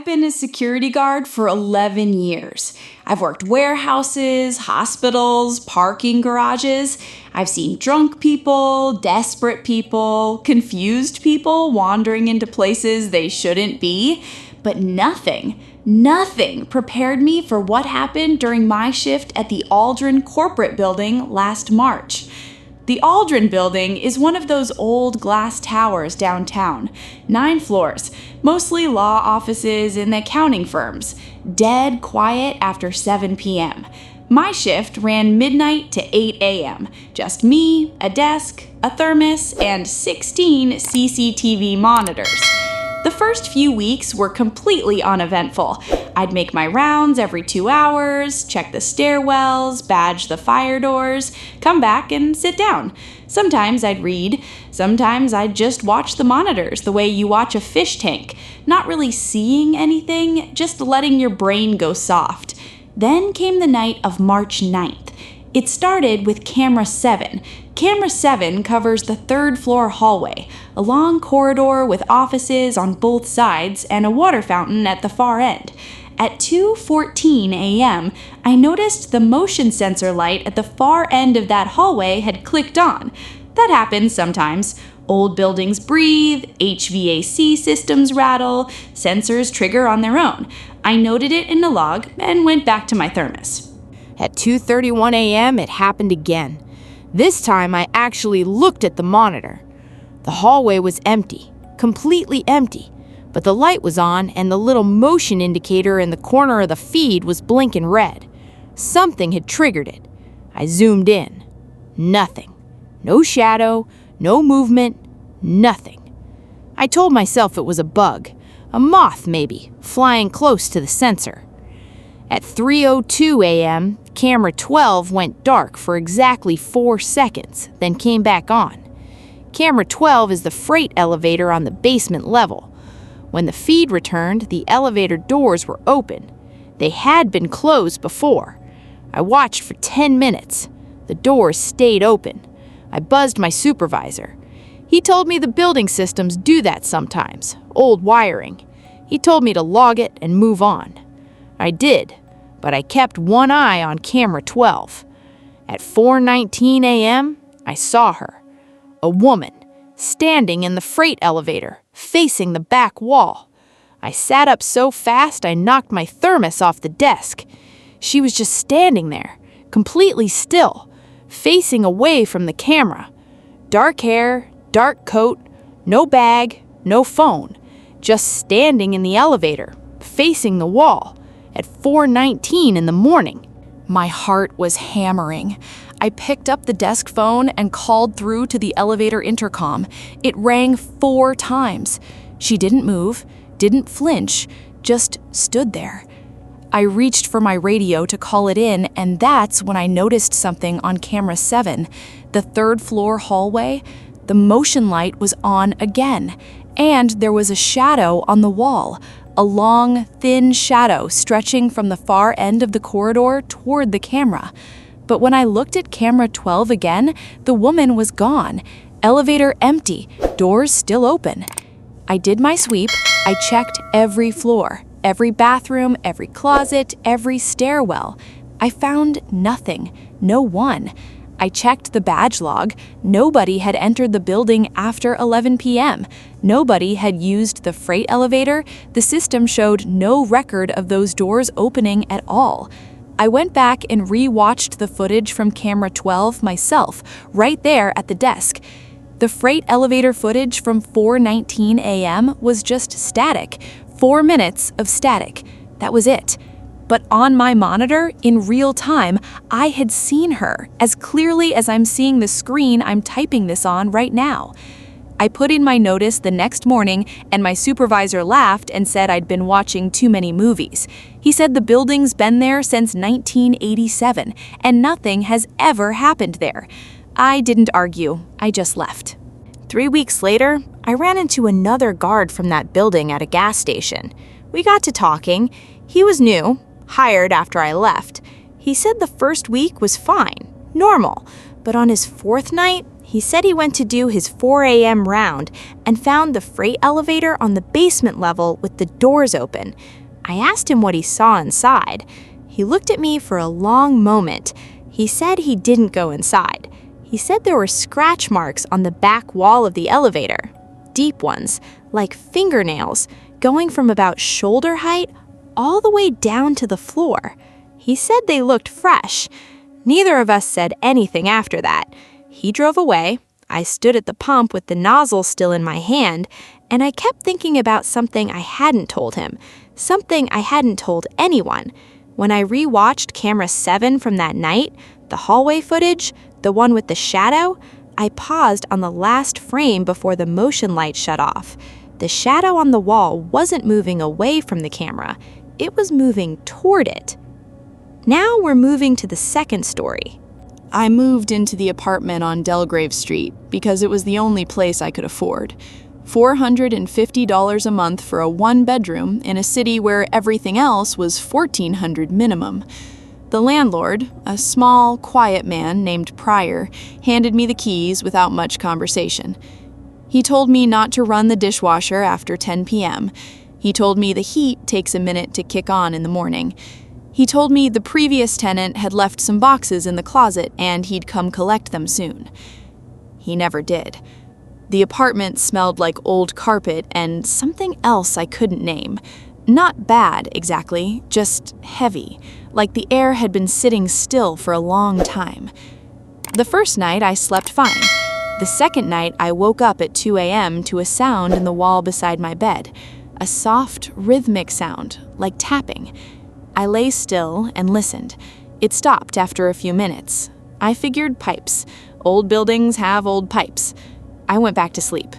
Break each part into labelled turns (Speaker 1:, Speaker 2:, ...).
Speaker 1: been a security guard for 11 years. I've worked warehouses, hospitals, parking garages. I've seen drunk people, desperate people, confused people wandering into places they shouldn't be. But nothing prepared me for what happened during my shift at the Aldrin corporate building last March. The Aldrin building is one of those old glass towers downtown, 9 floors, mostly law offices and accounting firms, dead quiet after 7 p.m. My shift ran midnight to 8 a.m., just me, a desk, a thermos, and 16 CCTV monitors. The first few weeks were completely uneventful. I'd make my rounds every 2 hours, check the stairwells, badge the fire doors, come back and sit down. Sometimes I'd read, sometimes I'd just watch the monitors the way you watch a fish tank, not really seeing anything, just letting your brain go soft. Then came the night of March 9th. It started with Camera 7. Camera 7 covers the 3rd floor hallway, a long corridor with offices on both sides and a water fountain at the far end. At 2:14 a.m., I noticed the motion sensor light at the far end of that hallway had clicked on. That happens sometimes. Old buildings breathe, HVAC systems rattle, sensors trigger on their own. I noted it in a log and went back to my thermos.
Speaker 2: At 2:31 a.m., it happened again. This time, I actually looked at the monitor. The hallway was empty, completely empty, but the light was on and the little motion indicator in the corner of the feed was blinking red. Something had triggered it. I zoomed in. Nothing. No shadow, no movement, nothing. I told myself it was a bug, a moth maybe, flying close to the sensor. At 3:02 a.m., camera 12 went dark for exactly 4 seconds, then came back on. Camera 12 is the freight elevator on the basement level. When the feed returned, the elevator doors were open. They had been closed before. I watched for 10 minutes. The doors stayed open. I buzzed my supervisor. He told me the building systems do that sometimes, old wiring. He told me to log it and move on. I did, but I kept one eye on camera 12. At 4:19 a.m., I saw her. A woman, standing in the freight elevator, facing the back wall. I sat up so fast I knocked my thermos off the desk. She was just standing there, completely still, facing away from the camera. Dark hair, dark coat, no bag, no phone, just standing in the elevator, facing the wall. At 4:19 in the morning. My heart was hammering. I picked up the desk phone and called through to the elevator intercom. It rang 4 times. She didn't move, didn't flinch, just stood there. I reached for my radio to call it in, and that's when I noticed something on camera 7. The 3rd floor hallway, the motion light was on again, and there was a shadow on the wall. A long, thin shadow stretching from the far end of the corridor toward the camera. But when I looked at camera 12 again, the woman was gone. Elevator empty, doors still open. I did my sweep. I checked every floor, every bathroom, every closet, every stairwell. I found nothing, no one. I checked the badge log. Nobody had entered the building after 11 p.m. Nobody had used the freight elevator. The system showed no record of those doors opening at all. I went back and re-watched the footage from camera 12 myself, right there at the desk. The freight elevator footage from 4:19 a.m. was just static. 4 minutes of static. That was it. But on my monitor, in real time, I had seen her as clearly as I'm seeing the screen I'm typing this on right now. I put in my notice the next morning, and my supervisor laughed and said I'd been watching too many movies. He said the building's been there since 1987, and nothing has ever happened there. I didn't argue, I just left. 3 weeks later, I ran into another guard from that building at a gas station. We got to talking. He was new, hired after I left. He said the first week was fine, normal, but on his 4th night, He said he went to do his 4 a.m. round and found the freight elevator on the basement level with the doors open. I asked him what he saw inside. He looked at me for a long moment. He said he didn't go inside. He said there were scratch marks on the back wall of the elevator. Deep ones, like fingernails, going from about shoulder height all the way down to the floor. He said they looked fresh. Neither of us said anything after that. He drove away. I stood at the pump with the nozzle still in my hand, and I kept thinking about something I hadn't told him, something I hadn't told anyone. When I rewatched camera 7 from that night, the hallway footage, the one with the shadow, I paused on the last frame before the motion light shut off. The shadow on the wall wasn't moving away from the camera. It was moving toward it. Now we're moving to the second story.
Speaker 1: I moved into the apartment on Delgrave Street because it was the only place I could afford. $450 a month for a one-bedroom in a city where everything else was $1,400 minimum. The landlord, a small, quiet man named Pryor, handed me the keys without much conversation. He told me not to run the dishwasher after 10 p.m. He told me the heat takes a minute to kick on in the morning. He told me the previous tenant had left some boxes in the closet and he'd come collect them soon. He never did. The apartment smelled like old carpet and something else I couldn't name. Not bad, exactly, just heavy, like the air had been sitting still for a long time. The first night I slept fine. The second night I woke up at 2 a.m. to a sound in the wall beside my bed, a soft, rhythmic sound, like tapping. I lay still and listened. It stopped after a few minutes. I figured pipes. Old buildings have old pipes. I went back to sleep.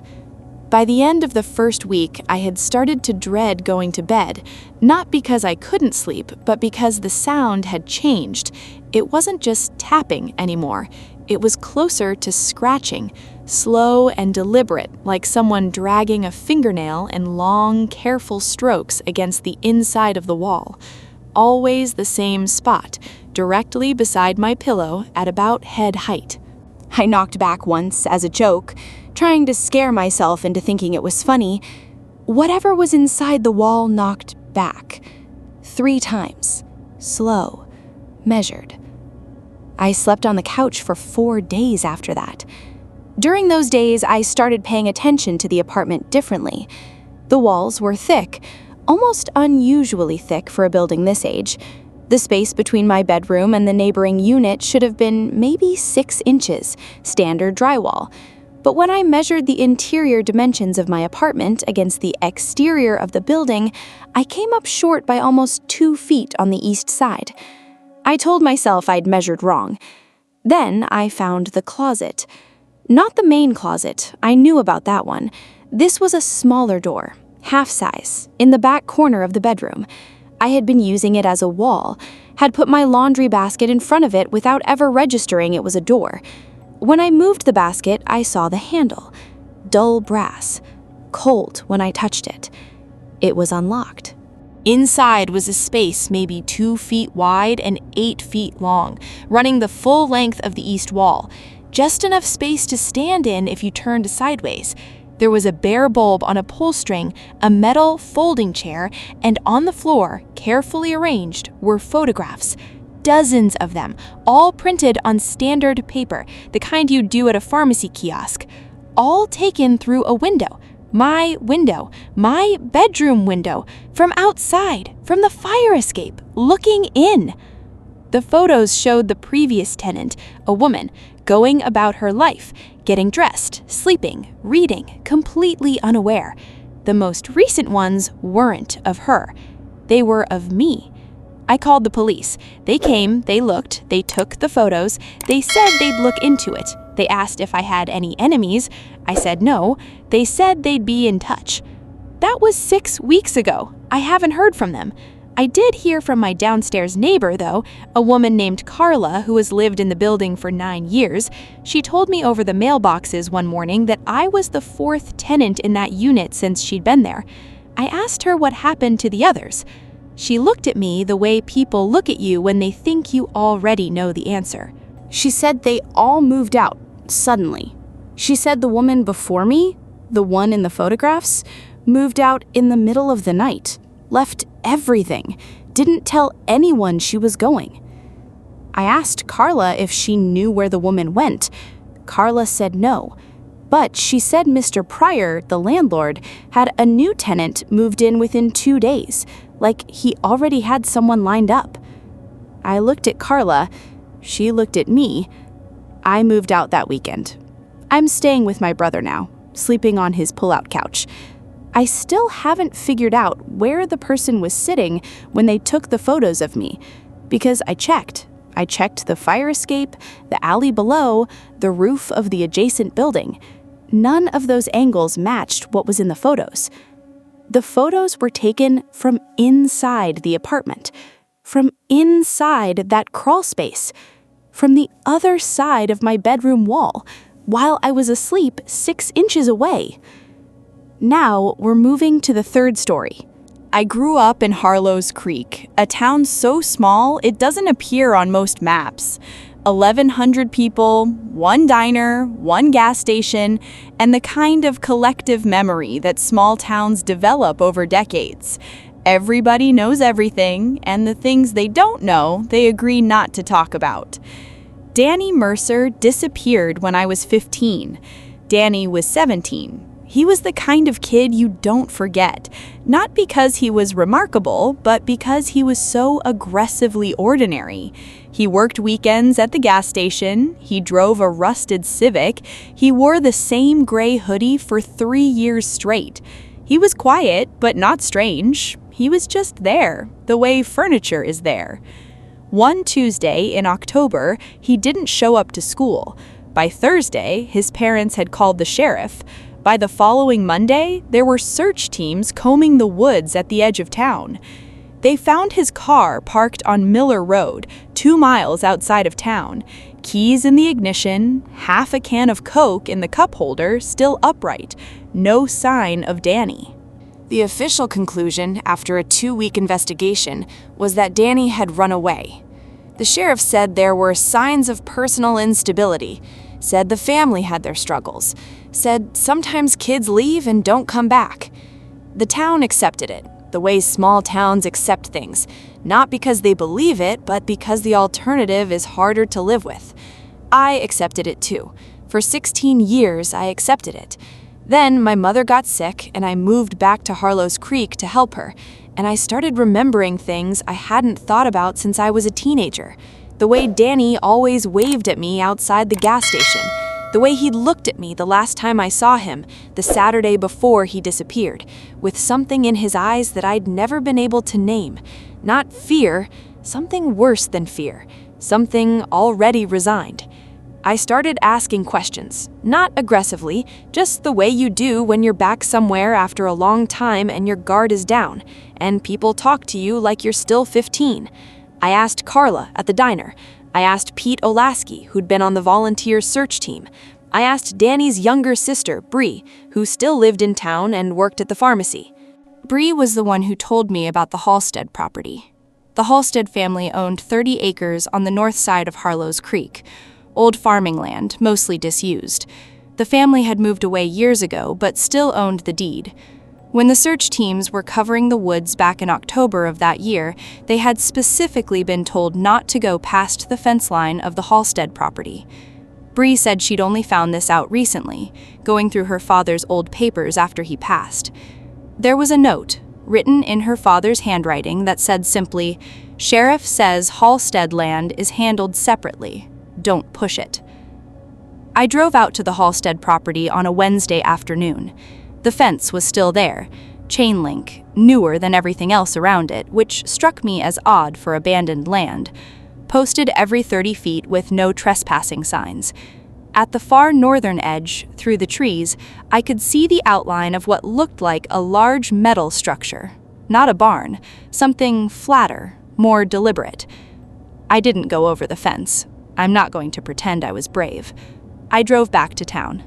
Speaker 1: By the end of the first week, I had started to dread going to bed, not because I couldn't sleep, but because the sound had changed. It wasn't just tapping anymore. It was closer to scratching, slow and deliberate, like someone dragging a fingernail in long, careful strokes against the inside of the wall. Always the same spot, directly beside my pillow at about head height. I knocked back once as a joke, trying to scare myself into thinking it was funny. Whatever was inside the wall knocked back. 3 times. Slow. Measured. I slept on the couch for 4 days after that. During those days, I started paying attention to the apartment differently. The walls were thick, almost unusually thick for a building this age. The space between my bedroom and the neighboring unit should have been maybe 6 inches, standard drywall. But when I measured the interior dimensions of my apartment against the exterior of the building, I came up short by almost 2 feet on the east side. I told myself I'd measured wrong. Then I found the closet. Not the main closet, I knew about that one. This was a smaller door, half size, in the back corner of the bedroom. I had been using it as a wall, had put my laundry basket in front of it without ever registering it was a door. When I moved the basket, I saw the handle. Dull brass. Cold when I touched it. It was unlocked. Inside was a space maybe 2 feet wide and 8 feet long, running the full length of the east wall. Just enough space to stand in if you turned sideways. There was a bare bulb on a pull string, a metal folding chair, and on the floor, carefully arranged, were photographs. Dozens of them, all printed on standard paper, the kind you'd do at a pharmacy kiosk. All taken through a window. My bedroom window, from outside, from the fire escape, looking in. The photos showed the previous tenant, a woman, going about her life, getting dressed, sleeping, reading, completely unaware. The most recent ones weren't of her. They were of me. I called the police. They came, they looked, they took the photos. They said they'd look into it. They asked if I had any enemies. I said no. They said they'd be in touch. That was 6 weeks ago. I haven't heard from them. I did hear from my downstairs neighbor, though, a woman named Carla who has lived in the building for 9 years. She told me over the mailboxes one morning that I was the 4th tenant in that unit since she'd been there. I asked her what happened to the others. She looked at me the way people look at you when they think you already know the answer. She said they all moved out, suddenly, She said the woman before me, the one in the photographs, moved out in the middle of the night, left everything, didn't tell anyone she was going. I asked Carla if she knew where the woman went. Carla said no, but she said Mr. Pryor, the landlord, had a new tenant moved in within 2 days, like he already had someone lined up. I looked at Carla. She looked at me. I moved out that weekend. I'm staying with my brother now, sleeping on his pull-out couch. I still haven't figured out where the person was sitting when they took the photos of me, because I checked. I checked the fire escape, the alley below, the roof of the adjacent building. None of those angles matched what was in the photos. The photos were taken from inside the apartment, from inside that crawl space, from the other side of my bedroom wall, while I was asleep 6 inches away. Now we're moving to the 3rd story. I grew up in Harlow's Creek, a town so small it doesn't appear on most maps. 1,100 people, 1 diner, 1 gas station, and the kind of collective memory that small towns develop over decades. Everybody knows everything, and the things they don't know, they agree not to talk about. Danny Mercer disappeared when I was 15. Danny was 17. He was the kind of kid you don't forget, not because he was remarkable, but because he was so aggressively ordinary. He worked weekends at the gas station, he drove a rusted Civic, he wore the same gray hoodie for 3 years straight. He was quiet, but not strange. He was just there, the way furniture is there. One Tuesday in October, he didn't show up to school. By Thursday, his parents had called the sheriff. By the following Monday, there were search teams combing the woods at the edge of town. They found his car parked on Miller Road, 2 miles outside of town. Keys in the ignition, half a can of Coke in the cup holder, still upright. No sign of Danny. The official conclusion, after a 2-week investigation, was that Danny had run away. The sheriff said there were signs of personal instability, said the family had their struggles, said sometimes kids leave and don't come back. The town accepted it, the way small towns accept things, not because they believe it, but because the alternative is harder to live with. I accepted it too. For 16 years, I accepted it. Then my mother got sick, and I moved back to Harlow's Creek to help her, and I started remembering things I hadn't thought about since I was a teenager. The way Danny always waved at me outside the gas station. The way he looked at me the last time I saw him, the Saturday before he disappeared, with something in his eyes that I'd never been able to name. Not fear, something worse than fear, something already resigned. I started asking questions, not aggressively, just the way you do when you're back somewhere after a long time and your guard is down, and people talk to you like you're still 15. I asked Carla at the diner. I asked Pete Olaski, who'd been on the volunteer search team. I asked Danny's younger sister, Bree, who still lived in town and worked at the pharmacy. Bree was the one who told me about the Halstead property. The Halstead family owned 30 acres on the north side of Harlow's Creek, old farming land, mostly disused. The family had moved away years ago, but still owned the deed. When the search teams were covering the woods back in October of that year, they had specifically been told not to go past the fence line of the Halstead property. Bree said she'd only found this out recently, going through her father's old papers after he passed. There was a note, written in her father's handwriting, that said simply, "Sheriff says Halstead land is handled separately. Don't push it." I drove out to the Halstead property on a Wednesday afternoon. The fence was still there, chain link, newer than everything else around it, which struck me as odd for abandoned land, posted every 30 feet with no trespassing signs. At the far northern edge, through the trees, I could see the outline of what looked like a large metal structure. Not a barn, something flatter, more deliberate. I didn't go over the fence. I'm not going to pretend I was brave. I drove back to town.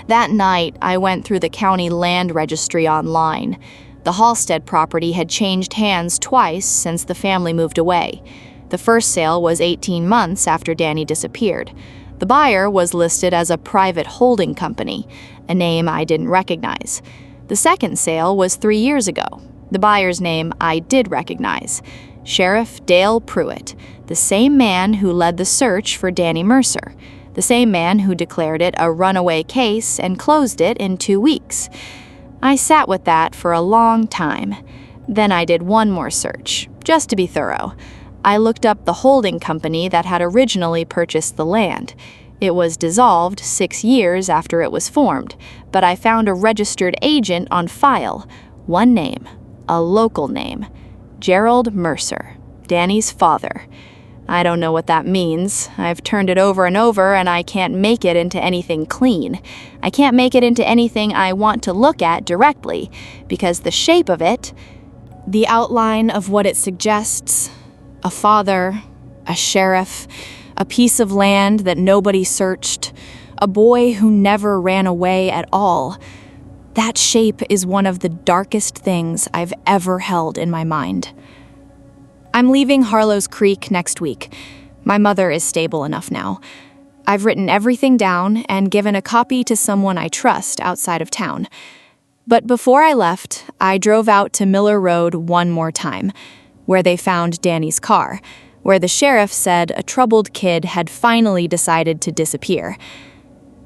Speaker 1: That night, I went through the county land registry online. The Halstead property had changed hands twice since the family moved away. The first sale was 18 months after Danny disappeared.
Speaker 2: The buyer was listed as a private holding company, a name I didn't recognize. The second sale was 3 years ago. The buyer's name I did recognize. Sheriff Dale Pruitt, the same man who led the search for Danny Mercer, the same man who declared it a runaway case and closed it in 2 weeks. I sat with that for a long time. Then I did one more search, just to be thorough. I looked up the holding company that had originally purchased the land. It was dissolved 6 years after it was formed, but I found a registered agent on file. One name, a local name. Gerald Mercer, Danny's father. I don't know what that means. I've turned it over and over, and I can't make it into anything clean. I can't make it into anything I want to look at directly, because the shape of it, the outline of what it suggests, a father, a sheriff, a piece of land that nobody searched, a boy who never ran away at all. That shape is one of the darkest things I've ever held in my mind. I'm leaving Harlow's Creek next week. My mother is stable enough now. I've written everything down and given a copy to someone I trust outside of town. But before I left, I drove out to Miller Road one more time, where they found Danny's car, where the sheriff said a troubled kid had finally decided to disappear.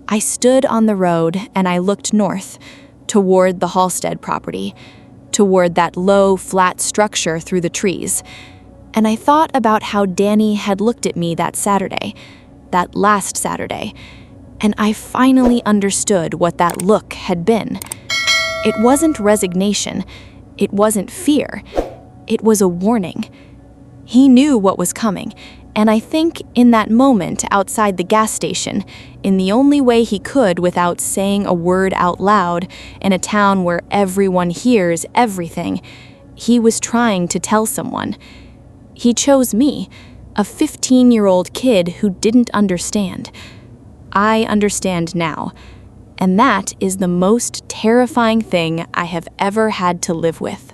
Speaker 2: I stood on the road and I looked north, toward the Halstead property, toward that low, flat structure through the trees. And I thought about how Danny had looked at me that Saturday, that last Saturday, and I finally understood what that look had been. It wasn't resignation. It wasn't fear. It was a warning. He knew what was coming, and I think in that moment outside the gas station, in the only way he could without saying a word out loud in a town where everyone hears everything, he was trying to tell someone. He chose me, a 15-year-old kid who didn't understand. I understand now, and that is the most terrifying thing I have ever had to live with.